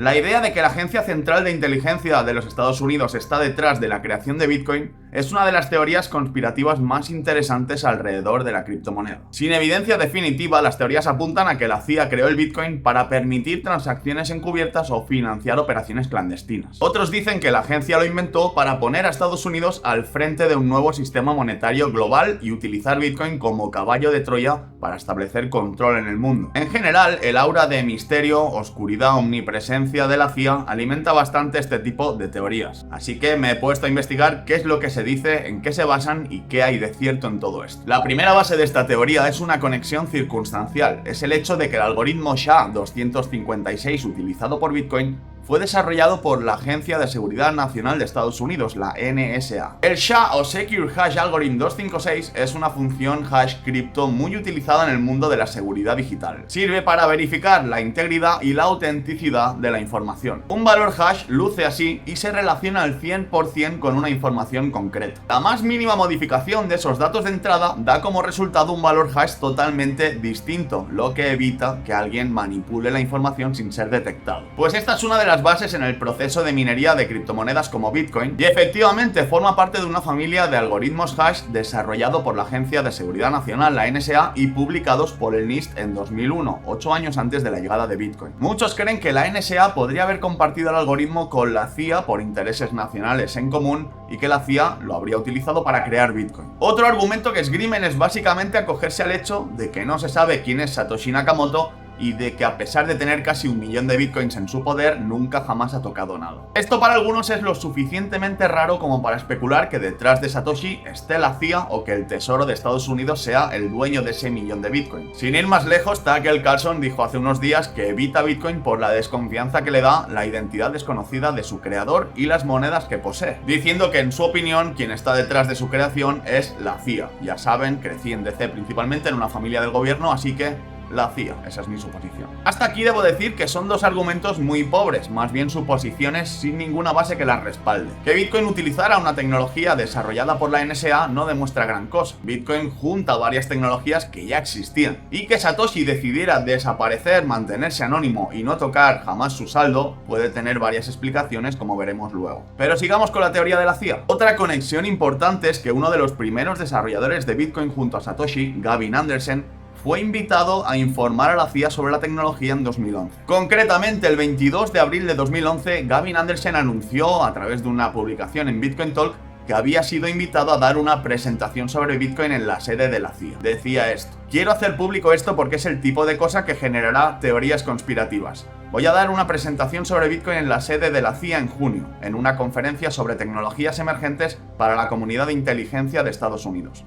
La idea de que la Agencia Central de Inteligencia de los Estados Unidos está detrás de la creación de Bitcoin es una de las teorías conspirativas más interesantes alrededor de la criptomoneda. Sin evidencia definitiva, las teorías apuntan a que la CIA creó el Bitcoin para permitir transacciones encubiertas o financiar operaciones clandestinas. Otros dicen que la agencia lo inventó para poner a Estados Unidos al frente de un nuevo sistema monetario global y utilizar Bitcoin como caballo de Troya para establecer control en el mundo. En general, el aura de misterio, oscuridad, omnipresencia de la CIA alimenta bastante este tipo de teorías. Así que me he puesto a investigar qué es lo que se dice, en qué se basan y qué hay de cierto en todo esto. La primera base de esta teoría es una conexión circunstancial. Es el hecho de que el algoritmo SHA-256 utilizado por Bitcoin fue desarrollado por la Agencia de Seguridad Nacional de Estados Unidos, la NSA. El SHA o Secure Hash Algorithm 256 es una función hash cripto muy utilizada en el mundo de la seguridad digital. Sirve para verificar la integridad y la autenticidad de la información. Un valor hash luce así y se relaciona al 100% con una información concreta. La más mínima modificación de esos datos de entrada da como resultado un valor hash totalmente distinto, lo que evita que alguien manipule la información sin ser detectado. Pues esta es una de las bases en el proceso de minería de criptomonedas como Bitcoin y efectivamente forma parte de una familia de algoritmos hash desarrollado por la Agencia de Seguridad Nacional, la NSA, y publicados por el NIST en 2001, 8 años antes de la llegada de Bitcoin. Muchos creen que la NSA podría haber compartido el algoritmo con la CIA por intereses nacionales en común y que la CIA lo habría utilizado para crear Bitcoin. Otro argumento que esgrimen es básicamente acogerse al hecho de que no se sabe quién es Satoshi Nakamoto y de que a pesar de tener casi 1 millón de bitcoins en su poder, nunca jamás ha tocado nada. Esto para algunos es lo suficientemente raro como para especular que detrás de Satoshi esté la CIA o que el Tesoro de Estados Unidos sea el dueño de ese 1 millón de bitcoins. Sin ir más lejos, Tucker Carlson dijo hace unos días que evita Bitcoin por la desconfianza que le da la identidad desconocida de su creador y las monedas que posee, diciendo que en su opinión quien está detrás de su creación es la CIA. Ya saben, crecí en DC principalmente en una familia del gobierno, así que la CIA, esa es mi suposición. Hasta aquí debo decir que son dos argumentos muy pobres, más bien suposiciones sin ninguna base que las respalde. Que Bitcoin utilizara una tecnología desarrollada por la NSA no demuestra gran cosa. Bitcoin junta varias tecnologías que ya existían. Y que Satoshi decidiera desaparecer, mantenerse anónimo y no tocar jamás su saldo puede tener varias explicaciones, como veremos luego. Pero sigamos con la teoría de la CIA. Otra conexión importante es que uno de los primeros desarrolladores de Bitcoin junto a Satoshi, Gavin Anderson, fue invitado a informar a la CIA sobre la tecnología en 2011. Concretamente, el 22 de abril de 2011, Gavin Anderson anunció a través de una publicación en Bitcoin Talk que había sido invitado a dar una presentación sobre Bitcoin en la sede de la CIA. Decía esto: quiero hacer público esto porque es el tipo de cosa que generará teorías conspirativas. Voy a dar una presentación sobre Bitcoin en la sede de la CIA en junio, en una conferencia sobre tecnologías emergentes para la comunidad de inteligencia de Estados Unidos.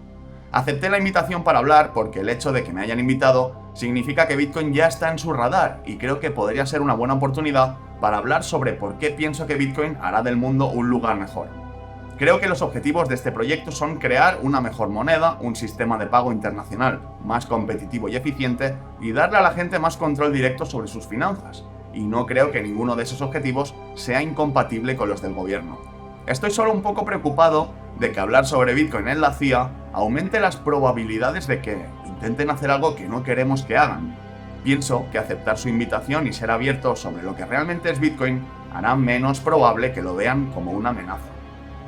Acepté la invitación para hablar porque el hecho de que me hayan invitado significa que Bitcoin ya está en su radar y creo que podría ser una buena oportunidad para hablar sobre por qué pienso que Bitcoin hará del mundo un lugar mejor. Creo que los objetivos de este proyecto son crear una mejor moneda, un sistema de pago internacional más competitivo y eficiente y darle a la gente más control directo sobre sus finanzas. Y no creo que ninguno de esos objetivos sea incompatible con los del gobierno. Estoy solo un poco preocupado de que hablar sobre Bitcoin en la CIA aumente las probabilidades de que intenten hacer algo que no queremos que hagan. Pienso que aceptar su invitación y ser abierto sobre lo que realmente es Bitcoin hará menos probable que lo vean como una amenaza.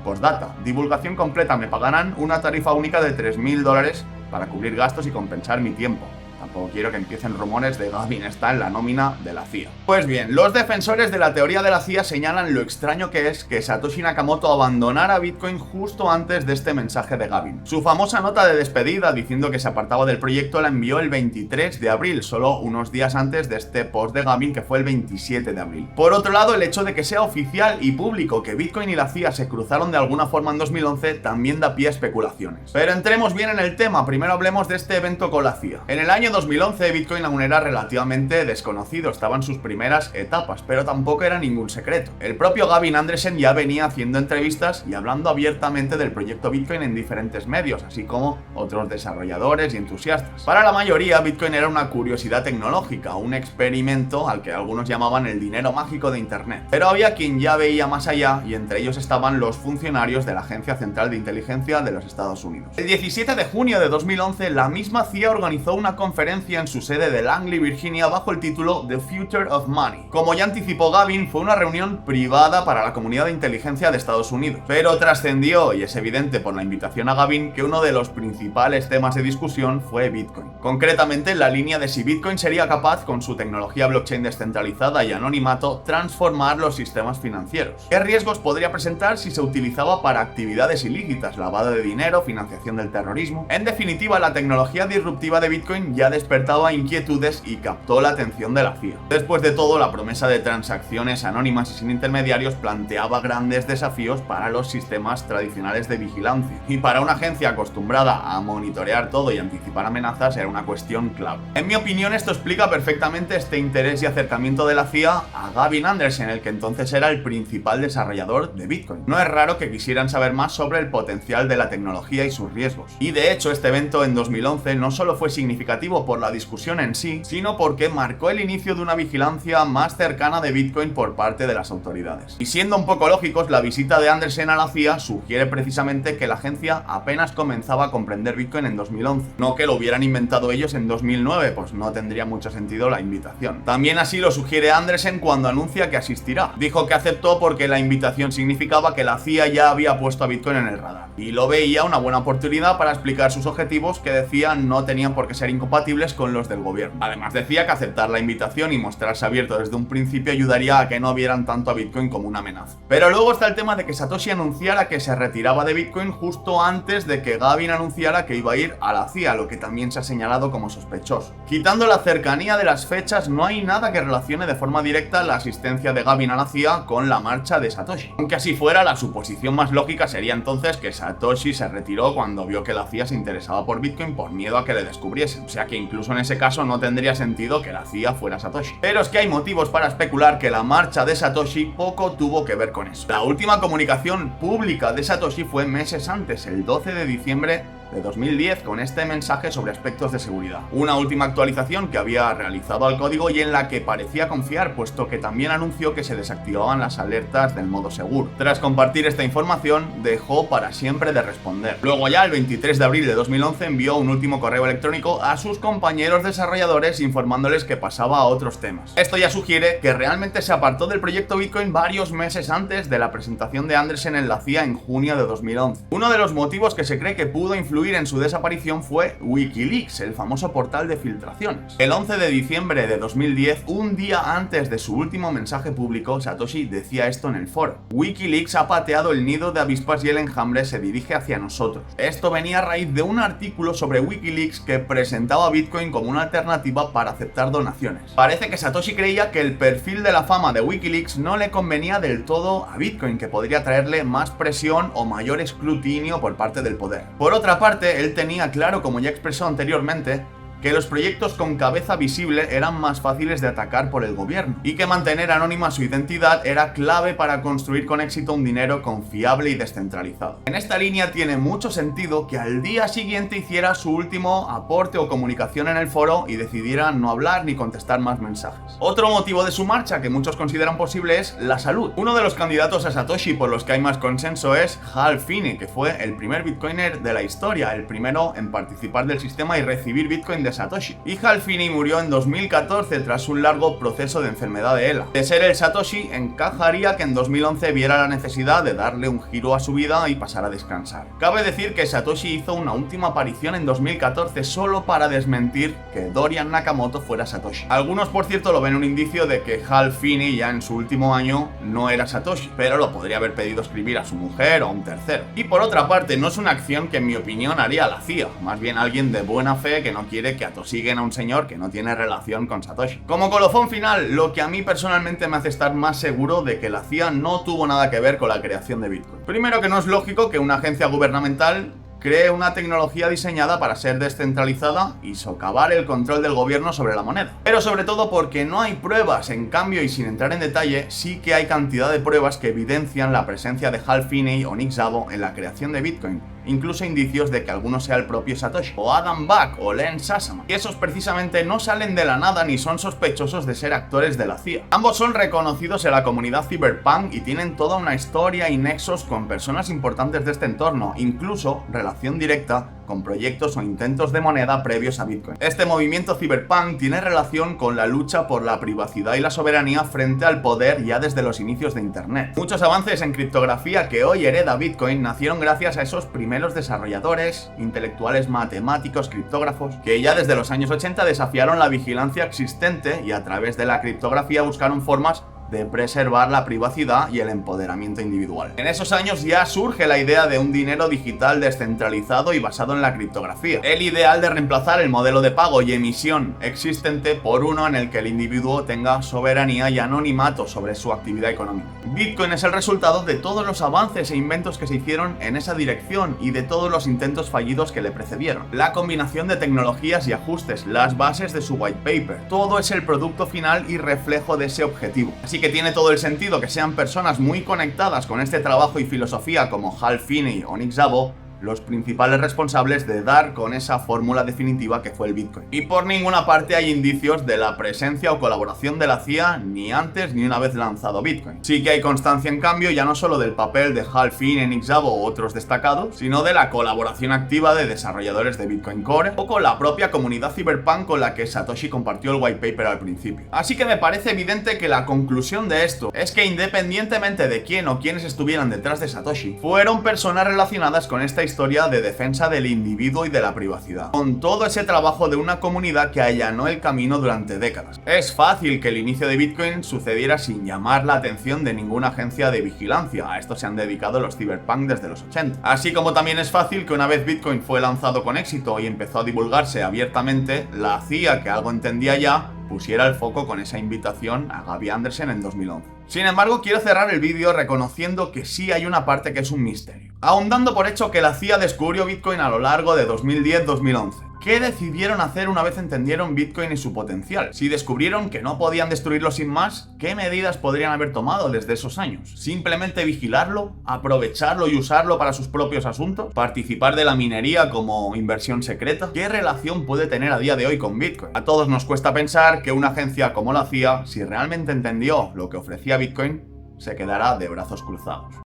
Postdata, divulgación completa, me pagarán una tarifa única de $3.000 para cubrir gastos y compensar mi tiempo. Tampoco quiero que empiecen rumores de Gavin está en la nómina de la CIA. Pues bien, los defensores de la teoría de la CIA señalan lo extraño que es que Satoshi Nakamoto abandonara Bitcoin justo antes de este mensaje de Gavin. Su famosa nota de despedida diciendo que se apartaba del proyecto la envió el 23 de abril, solo unos días antes de este post de Gavin que fue el 27 de abril. Por otro lado, el hecho de que sea oficial y público que Bitcoin y la CIA se cruzaron de alguna forma en 2011 también da pie a especulaciones. Pero entremos bien en el tema, primero hablemos de este evento con la CIA. En el año 2011 Bitcoin aún era relativamente desconocido, estaba en sus primeras etapas, pero tampoco era ningún secreto. El propio Gavin Anderson ya venía haciendo entrevistas y hablando abiertamente del proyecto Bitcoin en diferentes medios, así como otros desarrolladores y entusiastas. Para la mayoría, Bitcoin era una curiosidad tecnológica, un experimento al que algunos llamaban el dinero mágico de Internet. Pero había quien ya veía más allá y entre ellos estaban los funcionarios de la Agencia Central de Inteligencia de los Estados Unidos. El 17 de junio de 2011, la misma CIA organizó una conferencia conferencia en su sede de Langley, Virginia, bajo el título The Future of Money. Como ya anticipó Gavin, fue una reunión privada para la comunidad de inteligencia de Estados Unidos, pero trascendió, y es evidente por la invitación a Gavin, que uno de los principales temas de discusión fue Bitcoin. Concretamente, en la línea de si Bitcoin sería capaz, con su tecnología blockchain descentralizada y anonimato, transformar los sistemas financieros. ¿Qué riesgos podría presentar si se utilizaba para actividades ilícitas, lavado de dinero, financiación del terrorismo? En definitiva, la tecnología disruptiva de Bitcoin ya despertaba inquietudes y captó la atención de la CIA. Después de todo, la promesa de transacciones anónimas y sin intermediarios planteaba grandes desafíos para los sistemas tradicionales de vigilancia, y para una agencia acostumbrada a monitorear todo y anticipar amenazas era una cuestión clave. En mi opinión, esto explica perfectamente este interés y acercamiento de la CIA a Gavin Andersen, el que entonces era el principal desarrollador de Bitcoin. No es raro que quisieran saber más sobre el potencial de la tecnología y sus riesgos. Y de hecho, este evento en 2011 no solo fue significativo por la discusión en sí, sino porque marcó el inicio de una vigilancia más cercana de Bitcoin por parte de las autoridades. Y siendo un poco lógicos, la visita de Andersen a la CIA sugiere precisamente que la agencia apenas comenzaba a comprender Bitcoin en 2011, no que lo hubieran inventado ellos en 2009, pues no tendría mucho sentido la invitación. También así lo sugiere Andersen cuando anuncia que asistirá. Dijo que aceptó porque la invitación significaba que la CIA ya había puesto a Bitcoin en el radar, y lo veía una buena oportunidad para explicar sus objetivos, que decía no tenían por qué ser incompatibles con los del gobierno. Además, decía que aceptar la invitación y mostrarse abierto desde un principio ayudaría a que no vieran tanto a Bitcoin como una amenaza. Pero luego está el tema de que Satoshi anunciara que se retiraba de Bitcoin justo antes de que Gavin anunciara que iba a ir a la CIA, lo que también se ha señalado como sospechoso. Quitando la cercanía de las fechas, no hay nada que relacione de forma directa la asistencia de Gavin a la CIA con la marcha de Satoshi. Aunque así fuera, la suposición más lógica sería entonces que Satoshi se retiró cuando vio que la CIA se interesaba por Bitcoin por miedo a que le descubriesen. O sea que incluso en ese caso no tendría sentido que la CIA fuera Satoshi. Pero es que hay motivos para especular que la marcha de Satoshi poco tuvo que ver con eso. La última comunicación pública de Satoshi fue meses antes, el 12 de diciembre de 2010, con este mensaje sobre aspectos de seguridad. Una última actualización que había realizado al código y en la que parecía confiar, puesto que también anunció que se desactivaban las alertas del modo seguro. Tras compartir esta información, dejó para siempre de responder. Luego ya, el 23 de abril de 2011, envió un último correo electrónico a sus compañeros desarrolladores informándoles que pasaba a otros temas. Esto ya sugiere que realmente se apartó del proyecto Bitcoin varios meses antes de la presentación de Andersen en la CIA en junio de 2011. Uno de los motivos que se cree que pudo influir en su desaparición fue Wikileaks, el famoso portal de filtraciones. El 11 de diciembre de 2010, un día antes de su último mensaje público, Satoshi decía esto en el foro: Wikileaks ha pateado el nido de avispas y el enjambre se dirige hacia nosotros. Esto venía a raíz de un artículo sobre Wikileaks que presentaba a Bitcoin como una alternativa para aceptar donaciones. Parece que Satoshi creía que el perfil de la fama de Wikileaks no le convenía del todo a Bitcoin, que podría traerle más presión o mayor escrutinio por parte del poder. Por otra parte, él tenía claro, como ya expresó anteriormente, que los proyectos con cabeza visible eran más fáciles de atacar por el gobierno y que mantener anónima su identidad era clave para construir con éxito un dinero confiable y descentralizado. En esta línea tiene mucho sentido que al día siguiente hiciera su último aporte o comunicación en el foro y decidiera no hablar ni contestar más mensajes. Otro motivo de su marcha que muchos consideran posible es la salud. Uno de los candidatos a Satoshi por los que hay más consenso es Hal Finney, que fue el primer bitcoiner de la historia, el primero en participar del sistema y recibir Bitcoin de Satoshi. Y Hal Finney murió en 2014 tras un largo proceso de enfermedad de ELA. De ser el Satoshi, encajaría que en 2011 viera la necesidad de darle un giro a su vida y pasar a descansar. Cabe decir que Satoshi hizo una última aparición en 2014 solo para desmentir que Dorian Nakamoto fuera Satoshi. Algunos, por cierto, lo ven un indicio de que Hal Finney ya en su último año no era Satoshi, pero lo podría haber pedido escribir a su mujer o a un tercero. Y por otra parte, no es una acción que en mi opinión haría la CIA, más bien alguien de buena fe que no quiere que atosiguen a un señor que no tiene relación con Satoshi. Como colofón final, lo que a mí personalmente me hace estar más seguro de que la CIA no tuvo nada que ver con la creación de Bitcoin. Primero, que no es lógico que una agencia gubernamental cree una tecnología diseñada para ser descentralizada y socavar el control del gobierno sobre la moneda. Pero sobre todo porque no hay pruebas. En cambio, y sin entrar en detalle, sí que hay cantidad de pruebas que evidencian la presencia de Hal Finney o Nick Szabo en la creación de Bitcoin. Incluso indicios de que alguno sea el propio Satoshi, o Adam Back, o Len Sassaman. Y esos precisamente no salen de la nada ni son sospechosos de ser actores de la CIA. Ambos son reconocidos en la comunidad cyberpunk y tienen toda una historia y nexos con personas importantes de este entorno, incluso relación directa con proyectos o intentos de moneda previos a Bitcoin. Este movimiento cyberpunk tiene relación con la lucha por la privacidad y la soberanía frente al poder ya desde los inicios de Internet. Muchos avances en criptografía que hoy hereda Bitcoin nacieron gracias a esos primeros desarrolladores, intelectuales matemáticos, criptógrafos, que ya desde los años 80 desafiaron la vigilancia existente y a través de la criptografía buscaron formas de preservar la privacidad y el empoderamiento individual. En esos años ya surge la idea de un dinero digital descentralizado y basado en la criptografía. El ideal de reemplazar el modelo de pago y emisión existente por uno en el que el individuo tenga soberanía y anonimato sobre su actividad económica. Bitcoin es el resultado de todos los avances e inventos que se hicieron en esa dirección y de todos los intentos fallidos que le precedieron. La combinación de tecnologías y ajustes, las bases de su white paper, todo es el producto final y reflejo de ese objetivo. Así que tiene todo el sentido que sean personas muy conectadas con este trabajo y filosofía como Hal Finney o Nick Szabo los principales responsables de dar con esa fórmula definitiva que fue el Bitcoin. Y por ninguna parte hay indicios de la presencia o colaboración de la CIA ni antes ni una vez lanzado Bitcoin. Sí que hay constancia en cambio ya no solo del papel de Hal Finney, Nick Szabo u otros destacados, sino de la colaboración activa de desarrolladores de Bitcoin Core o con la propia comunidad cyberpunk con la que Satoshi compartió el white paper al principio. Así que me parece evidente que la conclusión de esto es que independientemente de quién o quiénes estuvieran detrás de Satoshi, fueron personas relacionadas con esta historia de defensa del individuo y de la privacidad, con todo ese trabajo de una comunidad que allanó el camino durante décadas. Es fácil que el inicio de Bitcoin sucediera sin llamar la atención de ninguna agencia de vigilancia, a esto se han dedicado los cyberpunk desde los 80. Así como también es fácil que una vez Bitcoin fue lanzado con éxito y empezó a divulgarse abiertamente, la CIA, que algo entendía ya, pusiera el foco con esa invitación a Gary Anderson en 2011. Sin embargo, quiero cerrar el vídeo reconociendo que sí hay una parte que es un misterio. Ahondando por hecho que la CIA descubrió Bitcoin a lo largo de 2010-2011. ¿Qué decidieron hacer una vez entendieron Bitcoin y su potencial? Si descubrieron que no podían destruirlo sin más, ¿qué medidas podrían haber tomado desde esos años? ¿Simplemente vigilarlo? ¿Aprovecharlo y usarlo para sus propios asuntos? ¿Participar de la minería como inversión secreta? ¿Qué relación puede tener a día de hoy con Bitcoin? A todos nos cuesta pensar que una agencia como la CIA, si realmente entendió lo que ofrecía Bitcoin, se quedará de brazos cruzados.